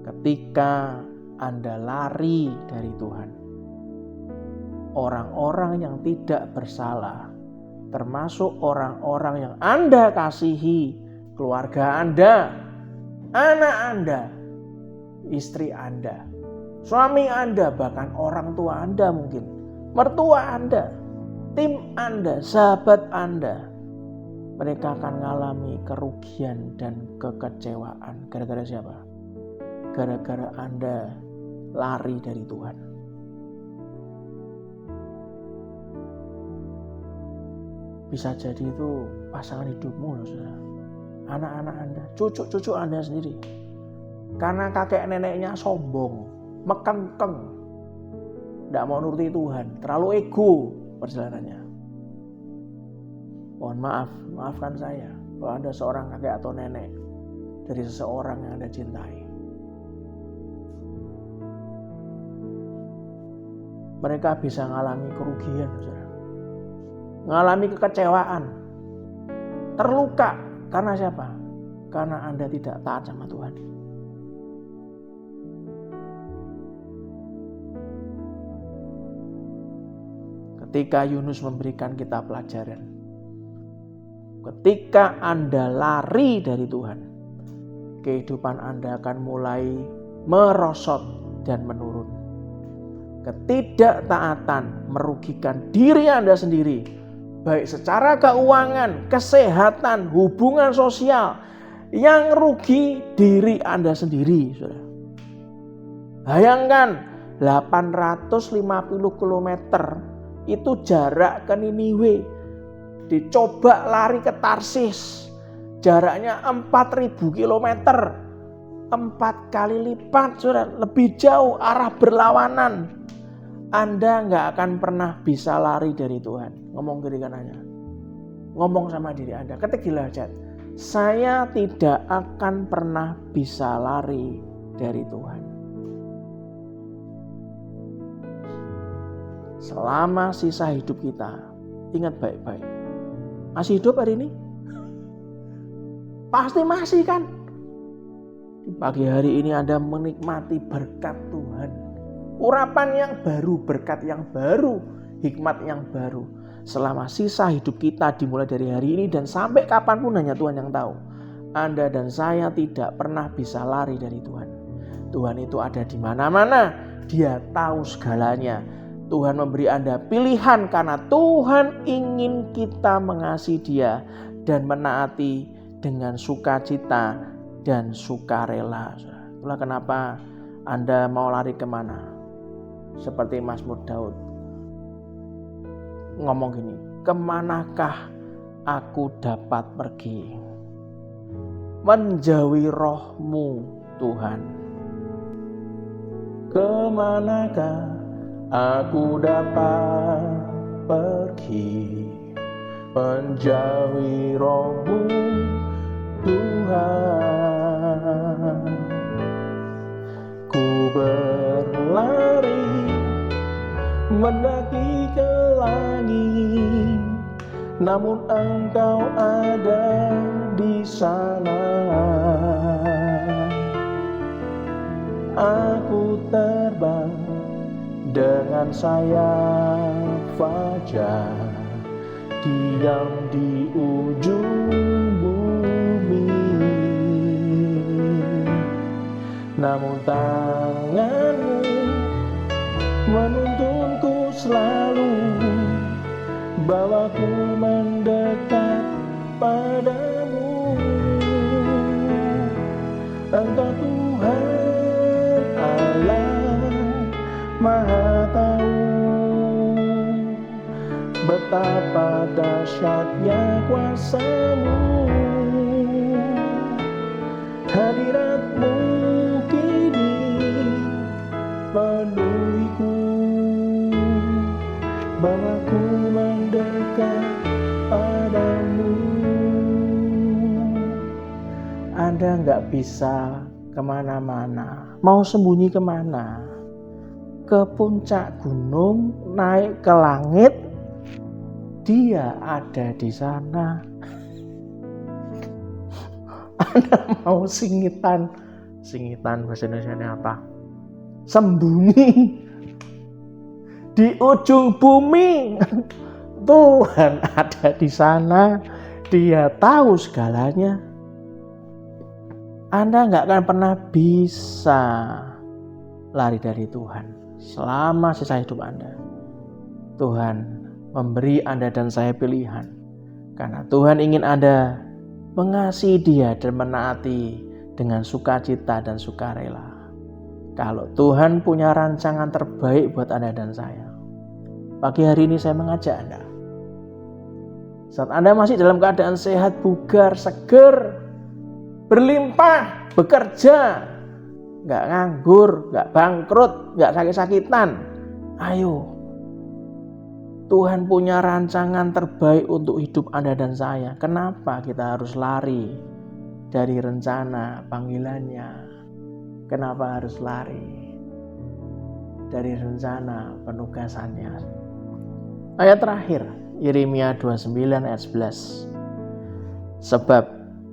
Ketika Anda lari dari Tuhan, orang-orang yang tidak bersalah, termasuk orang-orang yang Anda kasihi, keluarga Anda, anak Anda, istri Anda, suami Anda, bahkan orang tua Anda mungkin, mertua Anda, tim Anda, sahabat Anda, mereka akan mengalami kerugian dan kekecewaan. Gara-gara siapa? Gara-gara Anda lari dari Tuhan. Bisa jadi itu pasangan hidupmu loh, saudara. Anak-anak Anda, cucu-cucu Anda sendiri. Karena kakek neneknya sombong, mekengkeng, tidak mau nuruti Tuhan, terlalu ego perjalanannya. Mohon maafkan saya kalau Anda seorang kakek atau nenek dari seseorang yang Anda cintai. Mereka bisa mengalami kerugian, saudara. Mengalami kekecewaan, terluka. Karena siapa? Karena Anda tidak taat sama Tuhan. Ketika Yunus memberikan kita pelajaran, ketika Anda lari dari Tuhan, kehidupan Anda akan mulai merosot dan menurun. Ketidaktaatan merugikan diri Anda sendiri, baik secara keuangan, kesehatan, hubungan sosial. Yang rugi diri Anda sendiri, saudara. Bayangkan 850 km itu jarak ke Niniwe. Dicoba lari ke Tarsis, jaraknya 4.000 kilometer. 4 kali lipat, saudara, lebih jauh, arah berlawanan. Anda nggak akan pernah bisa lari dari Tuhan. Ngomong kiri kanannya. Ngomong sama diri Anda. Ketik di layar chat. Saya tidak akan pernah bisa lari dari Tuhan. Selama sisa hidup kita, ingat baik-baik. Masih hidup hari ini? Pasti masih kan? Di pagi hari ini Anda menikmati berkat Tuhan. Urapan yang baru, berkat yang baru, hikmat yang baru. Selama sisa hidup kita dimulai dari hari ini dan sampai kapanpun hanya Tuhan yang tahu. Anda dan saya tidak pernah bisa lari dari Tuhan. Tuhan itu ada di mana-mana. Dia tahu segalanya. Tuhan memberi Anda pilihan karena Tuhan ingin kita mengasihi Dia dan menaati dengan sukacita dan sukarela. Itulah kenapa Anda mau lari kemana? Seperti Mazmur Daud ngomong gini, kemanakah aku dapat pergi? Menjauhi roh-Mu Tuhan. Kemanakah aku dapat pergi? Menjauhi roh-Mu Tuhan. Ku berlari mendaki ke langit, namun Engkau ada di sana. Aku terbang dengan sayap fajar, diam di ujung bumi, namun tangan-Mu menuntunku selalu, bawaku mendekat padamu. Engkau Tuhan Allah Maha Tahu, betapa dahsyatnya kuasa-Mu. Hadirat-Mu kini penuhiku, bawaku mendekat padamu. Anda nggak bisa kemana-mana. Mau sembunyi kemana? Ke puncak gunung, naik ke langit, Dia ada di sana. Anda mau singitan bahasa Indonesia apa? Sembunyi di ujung bumi, Tuhan ada di sana. Dia tahu segalanya. Anda nggak akan pernah bisa lari dari Tuhan selama sisa hidup Anda. Tuhan memberi Anda dan saya pilihan karena Tuhan ingin Anda mengasihi Dia dan menaati dengan sukacita dan sukarela. Kalau Tuhan punya rancangan terbaik buat Anda dan saya, pagi hari ini saya mengajak Anda. Saat Anda masih dalam keadaan sehat, bugar, seger, berlimpah, bekerja, gak nganggur, gak bangkrut, gak sakit-sakitan, ayo. Tuhan punya rancangan terbaik untuk hidup Anda dan saya. Kenapa kita harus lari dari rencana panggilannya? Kenapa harus lari dari rencana penugasannya? Ayat terakhir, Yeremia 29 ayat 11. Sebab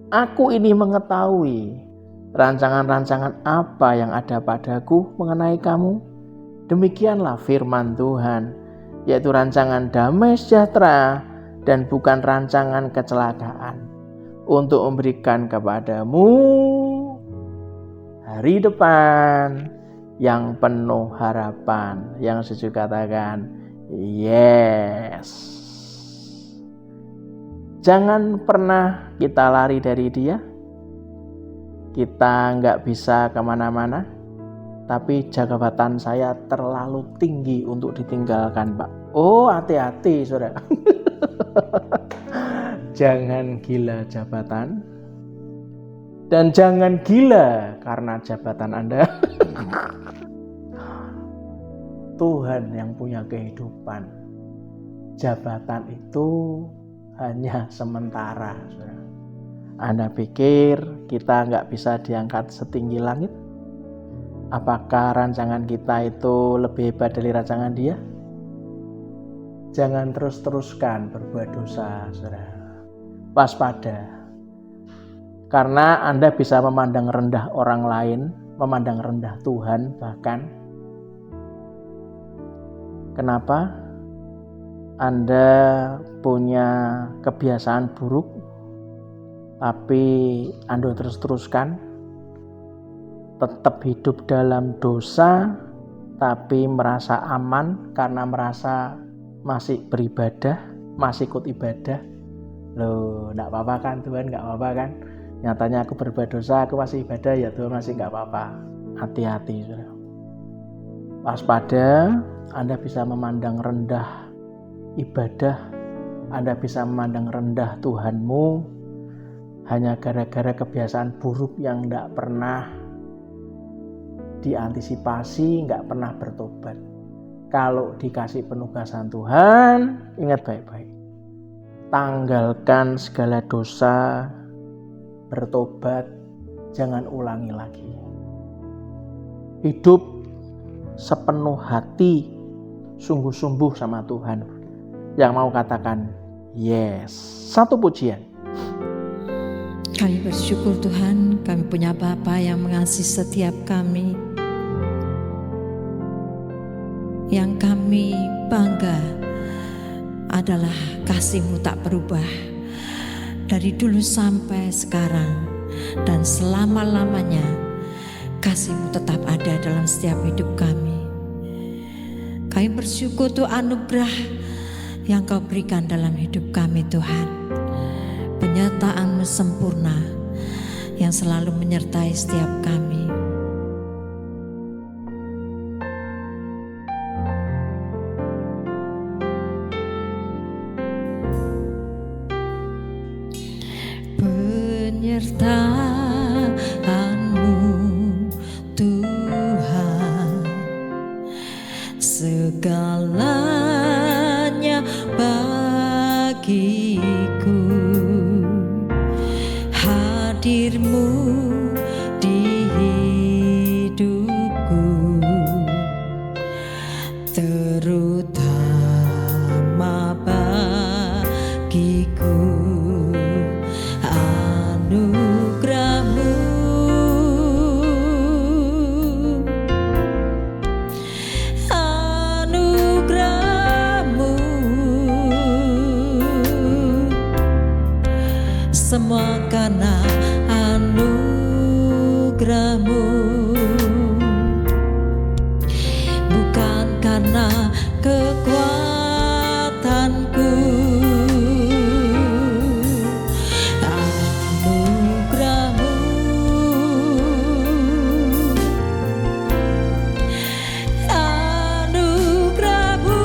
aku ini mengetahui rancangan-rancangan apa yang ada padaku mengenai kamu. Demikianlah firman Tuhan, yaitu rancangan damai sejahtera dan bukan rancangan kecelakaan, untuk memberikan kepadamu hari depan yang penuh harapan. Yang setuju katakan yes. Jangan pernah kita lari dari Dia. Kita nggak bisa kemana-mana, tapi jabatan saya terlalu tinggi untuk ditinggalkan, Pak. Oh, hati-hati, saudara. Jangan gila jabatan. Dan jangan gila karena jabatan Anda. Tuhan yang punya kehidupan. Jabatan itu hanya sementara, saudara. Anda pikir kita nggak bisa diangkat setinggi langit? Apakah rancangan kita itu lebih hebat dari rancangan Dia? Jangan terus-teruskan berbuat dosa, saudara. Waspada. Karena Anda bisa memandang rendah orang lain, memandang rendah Tuhan bahkan. Kenapa? Anda punya kebiasaan buruk, tapi Anda terus-teruskan, tetap hidup dalam dosa, tapi merasa aman karena merasa masih beribadah, masih ikut ibadah. Loh, enggak apa-apa kan Tuhan, enggak apa-apa kan? Nyatanya aku berbuat dosa, aku masih ibadah, ya Tuhan masih enggak apa-apa. Hati-hati, saudara. Waspada, Anda bisa memandang rendah ibadah, Anda bisa memandang rendah Tuhanmu hanya gara-gara kebiasaan buruk yang enggak pernah diantisipasi, enggak pernah bertobat. Kalau dikasih penugasan Tuhan, ingat baik-baik. Tanggalkan segala dosa, bertobat, jangan ulangi lagi. Hidup sepenuh hati, sungguh-sungguh sama Tuhan. Yang mau katakan, yes. Satu pujian. Kami bersyukur Tuhan, kami punya Bapa yang mengasihi setiap kami. Yang kami bangga adalah kasih-Mu tak berubah. Dari dulu sampai sekarang dan selama-lamanya, kasih-Mu tetap ada dalam setiap hidup kami. Kami bersyukur Tuhan anugerah yang Kau berikan dalam hidup kami Tuhan. Penyertaan-Mu sempurna yang selalu menyertai setiap kami. Penyertaan-Mu Tuhan, segalanya bagiku. Hadir-Mu di hidupku, terutama bagiku. Anugerah-Mu, anugerah-Mu, semua karena anugerah-Mu, bukan karena kekuatanku. Anugerah-Mu, anugerah-Mu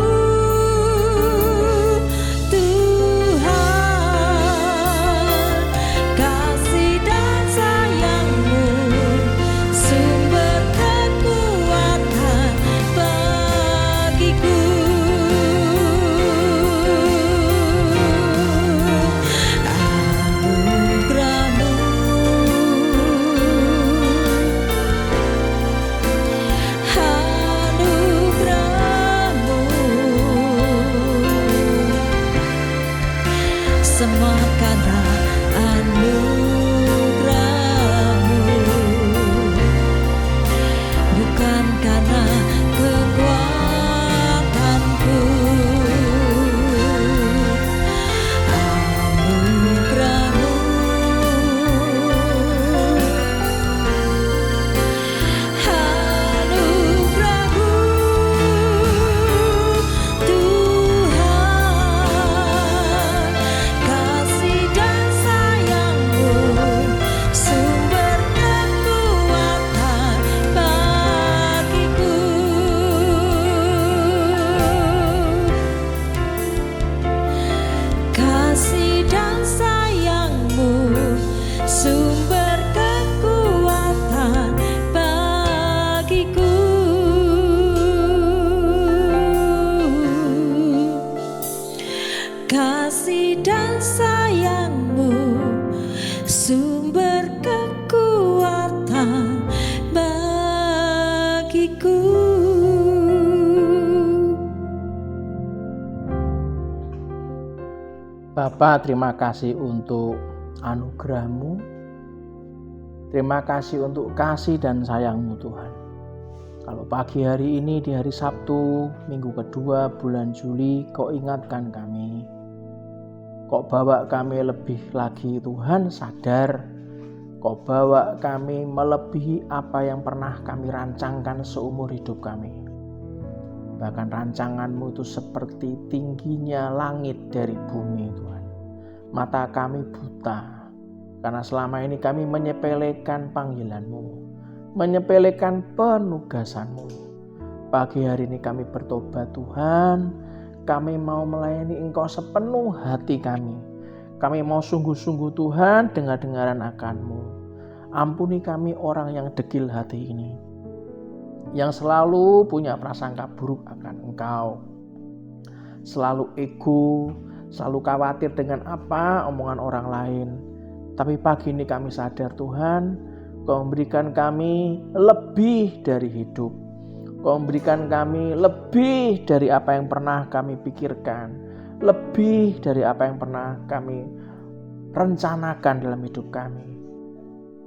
Tuhan, kasih dan sayang-Mu, sumber kekuatan bagiku. Anugerah-Mu, anugerah-Mu, semua karena anugerah-Mu, bukan karena kekuatanku. Anugerah-Mu, anugerah-Mu Tuhan, kasih dan sayang-Mu, sayang-Mu, sumber kekuatan bagiku. Bapa, terima kasih untuk anugerah-Mu. Terima kasih untuk kasih dan sayang-Mu Tuhan. Kalau pagi hari ini di hari Sabtu, minggu kedua bulan Juli, Kau ingatkan kami. Kau bawa kami lebih lagi Tuhan, sadar. Kau bawa kami melebihi apa yang pernah kami rancangkan seumur hidup kami. Bahkan rancangan-Mu itu seperti tingginya langit dari bumi Tuhan. Mata kami buta, karena selama ini kami menyepelekan panggilan-Mu, menyepelekan penugasan-Mu. Pagi hari ini kami bertobat Tuhan, kami mau melayani Engkau sepenuh hati kami. Kami mau sungguh-sungguh Tuhan dengar-dengaran akan-Mu. Ampuni kami orang yang degil hati ini, yang selalu punya prasangka buruk akan Engkau, selalu ego, selalu khawatir dengan apa omongan orang lain. Tapi pagi ini kami sadar Tuhan, Kau memberikan kami lebih dari hidup. Kau memberikan kami lebih dari apa yang pernah kami pikirkan, lebih dari apa yang pernah kami rencanakan dalam hidup kami.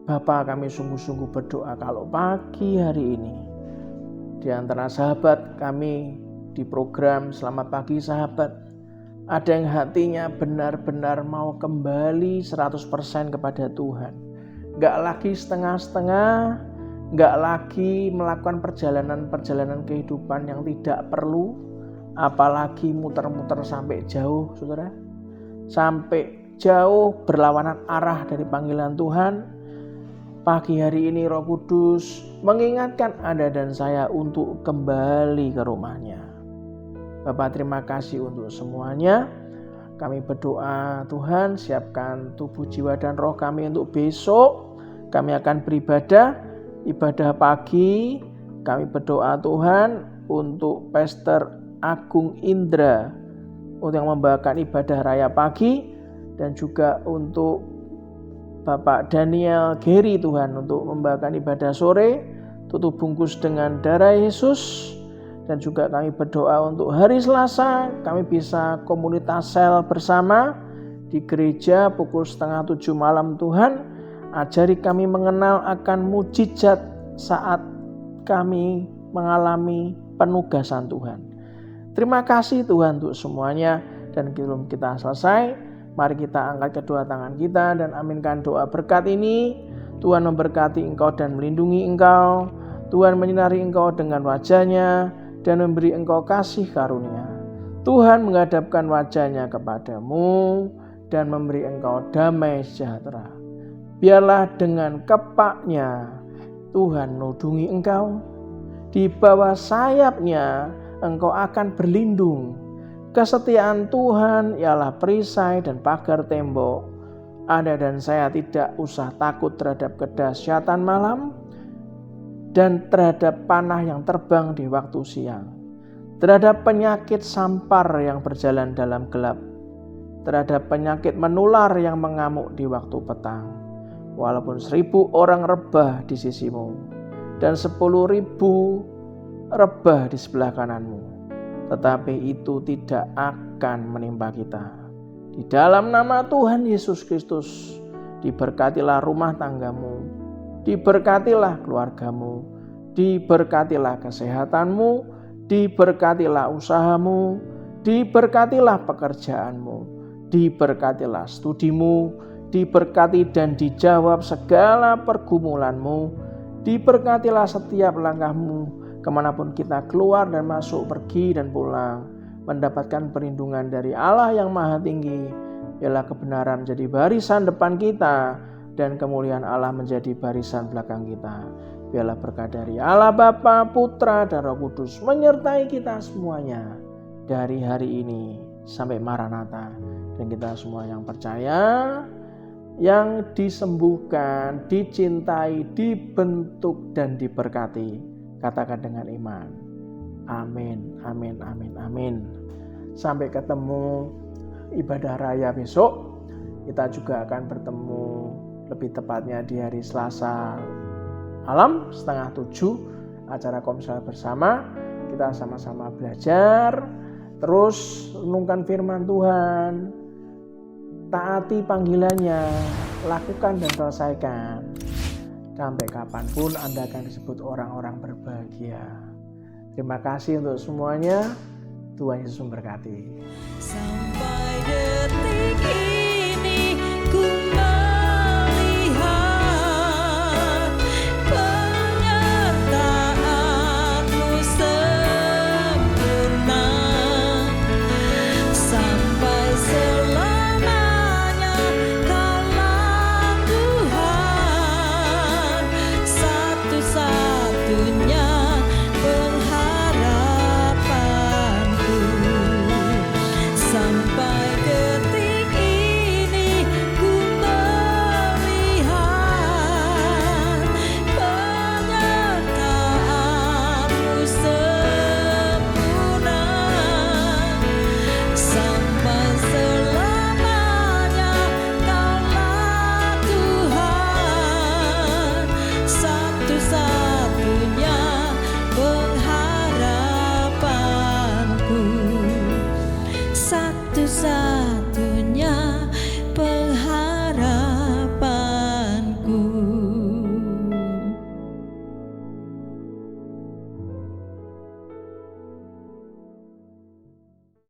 Bapa, kami sungguh-sungguh berdoa kalau pagi hari ini di antara sahabat kami di program Selamat Pagi Sahabat, ada yang hatinya benar-benar mau kembali 100% kepada Tuhan. Gak lagi setengah-setengah, gak lagi melakukan perjalanan-perjalanan kehidupan yang tidak perlu, apalagi muter-muter sampai jauh, saudara. Sampai jauh berlawanan arah dari panggilan Tuhan. Pagi hari ini Roh Kudus mengingatkan Anda dan saya untuk kembali ke rumahnya. Bapak, terima kasih untuk semuanya. Kami berdoa Tuhan, siapkan tubuh, jiwa, dan roh kami untuk besok. Kami akan beribadah, ibadah pagi. Kami berdoa Tuhan untuk Pastor Agung Indra untuk yang membawakan ibadah raya pagi, dan juga untuk Bapak Daniel Geri Tuhan untuk membawakan ibadah sore, tutup bungkus dengan darah Yesus. Dan juga kami berdoa untuk hari Selasa, kami bisa komunitas sel bersama di gereja pukul 6:30 malam. Tuhan, ajari kami mengenal akan mujizat saat kami mengalami penugasan Tuhan. Terima kasih Tuhan untuk semuanya. Dan sebelum kita selesai, mari kita angkat kedua tangan kita dan aminkan doa berkat ini. Tuhan memberkati engkau dan melindungi engkau. Tuhan menyinari engkau dengan wajah-Nya dan memberi engkau kasih karunia. Tuhan menghadapkan wajah-Nya kepadamu dan memberi engkau damai sejahtera. Biarlah dengan kepak-Nya Tuhan menudungi engkau. Di bawah sayap-Nya engkau akan berlindung. Kesetiaan Tuhan ialah perisai dan pagar tembok. Anda dan saya tidak usah takut terhadap kedahsyatan malam dan terhadap panah yang terbang di waktu siang, terhadap penyakit sampar yang berjalan dalam gelap, terhadap penyakit menular yang mengamuk di waktu petang. Walaupun 1.000 orang rebah di sisimu dan 10.000 rebah di sebelah kananmu, tetapi itu tidak akan menimpa kita. Di dalam nama Tuhan Yesus Kristus, diberkatilah rumah tanggamu, diberkatilah keluargamu, diberkatilah kesehatanmu, diberkatilah usahamu, diberkatilah pekerjaanmu, diberkatilah studimu, diberkati dan dijawab segala pergumulanmu, diberkatilah setiap langkahmu, kemanapun kita keluar dan masuk, pergi dan pulang, mendapatkan perlindungan dari Allah yang Maha Tinggi. Biarlah kebenaran menjadi barisan depan kita dan kemuliaan Allah menjadi barisan belakang kita. Biarlah berkat dari Allah Bapa, Putra, dan Roh Kudus menyertai kita semuanya dari hari ini sampai Maranatha. Dan kita semua yang percaya, yang disembuhkan, dicintai, dibentuk, dan diberkati, katakan dengan iman. Amin, amin, amin, amin. Sampai ketemu ibadah raya besok. Kita juga akan bertemu lebih tepatnya di hari Selasa malam 6:30 acara komsel bersama. Kita sama-sama belajar, terus renungkan firman Tuhan, taati panggilannya, lakukan dan selesaikan. Sampai kapanpun Anda akan disebut orang-orang berbahagia. Terima kasih untuk semuanya. Tuhan Yesus memberkati. Sampai detik ini ku melihat penyertaan-Mu sempurna. Sampai selamanya Kaulah Tuhan, satu-satunya pengharapanku. Sampai detik ini ku melihat penyertaan-Mu sempurna. Sampai selamanya Kaulah Tuhan, satu-satunya pengharapanku. Satu-satunya